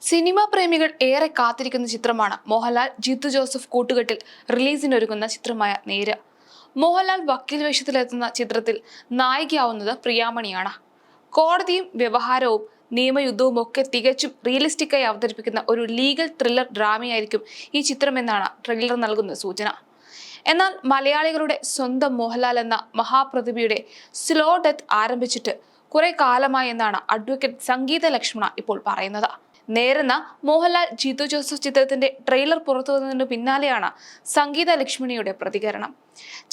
Cinema പ്രേമികൾ ഏറെ കാത്തിരിക്കുന്ന ചിത്രമാണ് മോഹൻലാൽ ജിത്തു ജോസഫ് കൂട്ടുകെട്ടിൽ റിലീസിനൊരുങ്ങുന്ന ചിത്രമായ നേര്. മോഹൻലാൽ വക്കീൽ വേഷത്തിലെത്തുന്ന ചിത്രത്തിൽ നായികയാവുന്നത് പ്രിയാമണിയാണ്. കോടതിയും വ്യവഹാരവും നിയമയുദ്ധവും ഒക്കെ തികച്ചും റിയലിസ്റ്റിക്കായി അവതരിപ്പിക്കുന്ന ഒരു ലീഗൽ ത്രില്ലർ ഡ്രാമയായിരിക്കും ഈ ചിത്രമെന്നാണ് ട്രെയിലർ നൽകുന്ന സൂചന. എന്നാൽ മലയാളികളുടെ സ്വന്തം മോഹൻലാൽ എന്ന മഹാപ്രതിഭയുടെ സ്ലോ ഡെത്ത് ആരംഭിച്ചിട്ട് കുറെ കാലമായി എന്നാണ് അഡ്വക്കേറ്റ് സംഗീത ലക്ഷ്മണ ഇപ്പോൾ പറയുന്നത്. നേരെന്ന മോഹൻലാൽ ജിത്തു ജോസഫ് ചിത്രത്തിന്റെ ട്രെയിലർ പുറത്തുവന്നതിനു പിന്നാലെയാണ് സംഗീത ലക്ഷ്മണിയുടെ പ്രതികരണം.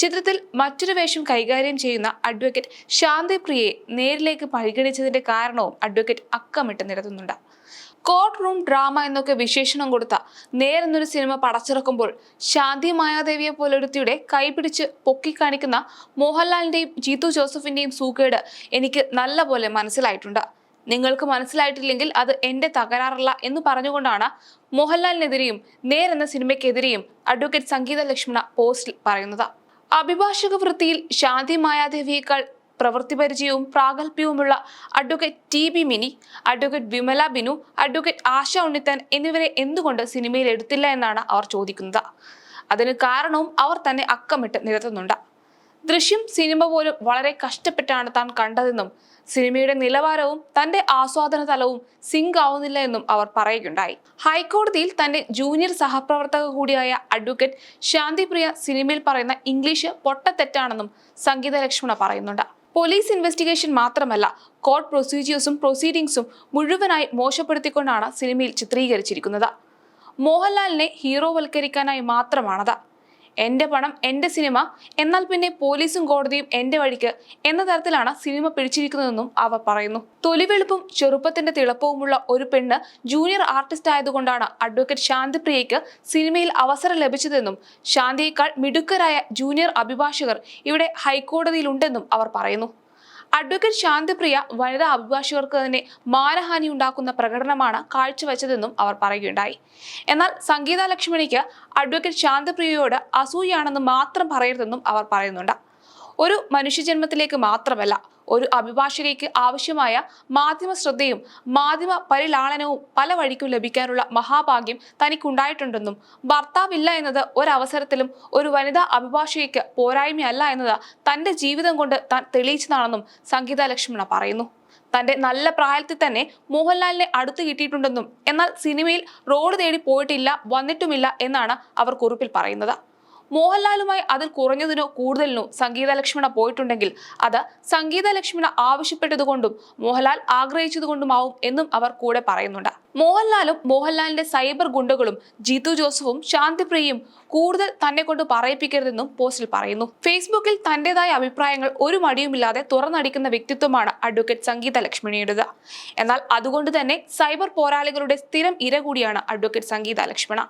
ചിത്രത്തിൽ മറ്റൊരു വേഷം കൈകാര്യം ചെയ്യുന്ന അഡ്വക്കേറ്റ് ശാന്തിപ്രിയയെ നേരിലേക്ക് പരിഗണിച്ചതിന്റെ കാരണവും അഡ്വക്കേറ്റ് അക്കമിട്ട് നിരത്തുന്നുണ്ട്. കോർട്ട് റൂം ഡ്രാമ എന്നൊക്കെ വിശേഷണം കൊടുത്ത നേരെന്നൊരു സിനിമ പടച്ചിറക്കുമ്പോൾ ശാന്തി മായാദേവിയെ പോലൊരുത്തിയുടെ കൈപിടിച്ച് പൊക്കിക്കാണിക്കുന്ന മോഹൻലാലിന്റെയും ജിത്തു ജോസഫിന്റെയും സൂക്കേട് എനിക്ക് നല്ല പോലെ മനസ്സിലായിട്ടുണ്ട്. നിങ്ങൾക്ക് മനസ്സിലായിട്ടില്ലെങ്കിൽ അത് എന്റെ തകരാറല്ല എന്ന് പറഞ്ഞുകൊണ്ടാണ് മോഹൻലാലിനെതിരെയും നേരെന്ന സിനിമയ്ക്കെതിരെയും അഡ്വക്കേറ്റ് സംഗീത ലക്ഷ്മണ പോസ്റ്റിൽ പറയുന്നത്. അഭിഭാഷക വൃത്തിയിൽ ശാന്തി മായാദേവിയേക്കാൾ പ്രവൃത്തി പരിചയവും പ്രാഗൽഭ്യവുമുള്ള advocate T B. Mini, advocate Vimala Binu, advocate Asha Unnithan എന്നിവരെ എന്തുകൊണ്ട് സിനിമയിൽ എടുത്തില്ല എന്നാണ് അവർ ചോദിക്കുന്നത്. അതിന് കാരണവും അവർ തന്നെ അക്കമിട്ട് നിരത്തുന്നുണ്ട്. ദൃശ്യം സിനിമ പോലും വളരെ കഷ്ടപ്പെട്ടാണ് താൻ കണ്ടതെന്നും സിനിമയുടെ നിലവാരവും തന്റെ ആസ്വാദന തലവും സിങ്ക് ആവുന്നില്ല എന്നും അവർ പറയുകയുണ്ടായി. ഹൈക്കോടതിയിൽ തന്റെ ജൂനിയർ സഹപ്രവർത്തക കൂടിയായ അഡ്വക്കേറ്റ് ശാന്തിപ്രിയ സിനിമയിൽ പറയുന്ന ഇംഗ്ലീഷ് പൊട്ടത്തെറ്റാണെന്നും സംഗീത ലക്ഷ്മണ പറയുന്നുണ്ട്. പോലീസ് ഇൻവെസ്റ്റിഗേഷൻ മാത്രമല്ല, കോർട്ട് പ്രൊസീജിയേഴ്സും പ്രൊസീഡിംഗ്സും മുഴുവനായി മോശപ്പെടുത്തിക്കൊണ്ടാണ് സിനിമയിൽ ചിത്രീകരിച്ചിരിക്കുന്നത്. മോഹൻലാലിനെ ഹീറോവൽക്കരിക്കാനായി മാത്രമാണത്. എന്റെ പണം എന്റെ സിനിമ, എന്നാൽ പിന്നെ പോലീസും കോടതിയും എന്റെ വഴിക്ക് എന്ന തരത്തിലാണ് സിനിമ പിടിച്ചിരിക്കുന്നതെന്നും അവർ പറയുന്നു. തൊലിവെളുപ്പും ചെറുപ്പത്തിന്റെ തിളപ്പവുമുള്ള ഒരു പെണ്ണ് ജൂനിയർ ആർട്ടിസ്റ്റ് ആയതുകൊണ്ടാണ് അഡ്വക്കേറ്റ് ശാന്തിപ്രിയയ്ക്ക് സിനിമയിൽ അവസരം ലഭിച്ചതെന്നും ശാന്തിയേക്കാൾ മിടുക്കരായ ജൂനിയർ അഭിഭാഷകർ ഇവിടെ ഹൈക്കോടതിയിലുണ്ടെന്നും അവർ പറയുന്നു. അഡ്വക്കേറ്റ് ശാന്തിപ്രിയ വനിതാ അഭിഭാഷകർക്ക് തന്നെ മാനഹാനി ഉണ്ടാക്കുന്ന പ്രകടനമാണ് കാഴ്ചവെച്ചതെന്നും അവർ പറയുകയുണ്ടായി. എന്നാൽ സംഗീത ലക്ഷ്മണിക്ക് അഡ്വക്കേറ്റ് ശാന്തിപ്രിയയോട് അസൂയാണെന്ന് മാത്രം പറയരുതെന്നും അവർ പറയുന്നുണ്ട്. ഒരു മനുഷ്യജന്മത്തിലേക്ക് മാത്രമല്ല, ഒരു അഭിഭാഷകയ്ക്ക് ആവശ്യമായ മാധ്യമ ശ്രദ്ധയും മാധ്യമ പരിലാളനവും പല വഴിക്കും ലഭിക്കാനുള്ള മഹാഭാഗ്യം തനിക്കുണ്ടായിട്ടുണ്ടെന്നും ഭർത്താവില്ല എന്നത് ഒരവസരത്തിലും ഒരു വനിതാ അഭിഭാഷകയ്ക്ക് പോരായ്മയല്ല എന്നത് തന്റെ ജീവിതം കൊണ്ട് താൻ തെളിയിച്ചതാണെന്നും സംഗീത ലക്ഷ്മണ പറയുന്നു. തന്റെ നല്ല പ്രായത്തിൽ തന്നെ മോഹൻലാലിനെ അടുത്ത് കിട്ടിയിട്ടുണ്ടെന്നും എന്നാൽ സിനിമയിൽ റോഡ് തേടി പോയിട്ടില്ല, വന്നിട്ടുമില്ല എന്നാണ് അവർ കുറിപ്പിൽ പറയുന്നത്. മോഹൻലാലുമായി അതിൽ കുറഞ്ഞതിനോ കൂടുതലിനോ സംഗീത ലക്ഷ്മണ പോയിട്ടുണ്ടെങ്കിൽ അത് സംഗീത ലക്ഷ്മണ ആവശ്യപ്പെട്ടതുകൊണ്ടും മോഹൻലാൽ ആഗ്രഹിച്ചതുകൊണ്ടുമാവും എന്നും അവർ കൂടെ പറയുന്നുണ്ട്. മോഹൻലാലും മോഹൻലാലിന്റെ സൈബർ ഗുണ്ടകളും ജിത്തു ജോസഫും ശാന്തിപ്രിയയും കൂടുതൽ തന്നെ കൊണ്ട് പറയിപ്പിക്കരുതെന്നും പോസ്റ്റിൽ പറയുന്നു. ഫേസ്ബുക്കിൽ തന്റേതായ അഭിപ്രായങ്ങൾ ഒരു മടിയുമില്ലാതെ തുറന്നടിക്കുന്ന വ്യക്തിത്വമാണ് അഡ്വക്കേറ്റ് സംഗീത ലക്ഷ്മണിയുടേത്. എന്നാൽ അതുകൊണ്ട് തന്നെ സൈബർ പോരാളികളുടെ സ്ഥിരം ഇര കൂടിയാണ് അഡ്വക്കേറ്റ് സംഗീത ലക്ഷ്മണ.